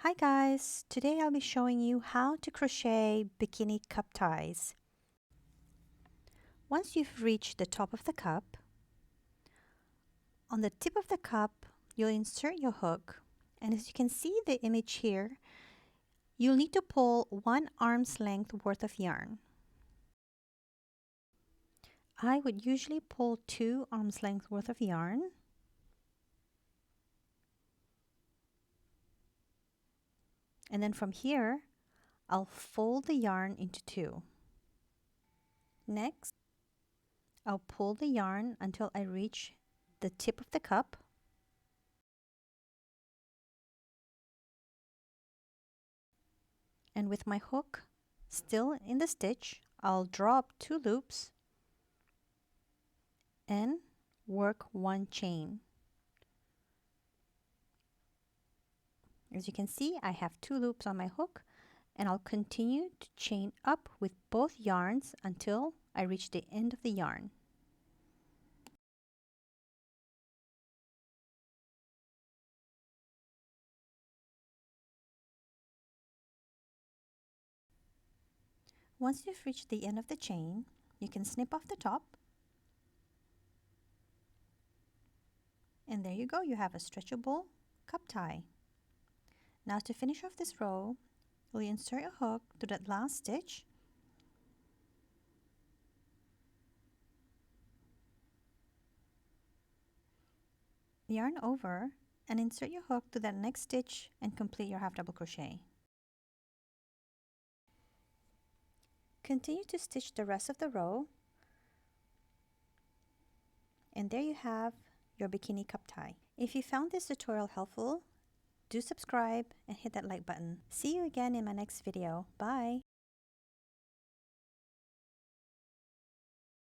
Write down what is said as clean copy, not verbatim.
Hi guys, today I'll be showing you how to crochet bikini cup ties. Once you've reached the top of the cup, on the tip of the cup you'll insert your hook, and as you can see the image here, you'll need to pull 1 arm's length worth of yarn. I would usually pull 2 arm's length worth of yarn. And then from here, I'll fold the yarn into 2. Next, I'll pull the yarn until I reach the tip of the cup. And with my hook still in the stitch, I'll drop 2 loops and work 1 chain. As you can see, I have 2 loops on my hook, and I'll continue to chain up with both yarns until I reach the end of the yarn. Once you've reached the end of the chain, you can snip off the top, and there you go, you have a stretchable cup tie. Now to finish off this row, you'll insert a hook to that last stitch, yarn over, and insert your hook to that next stitch and complete your half double crochet. Continue to stitch the rest of the row, and there you have your bikini cup tie. If you found this tutorial helpful, do subscribe and hit that like button. See you again in my next video. Bye!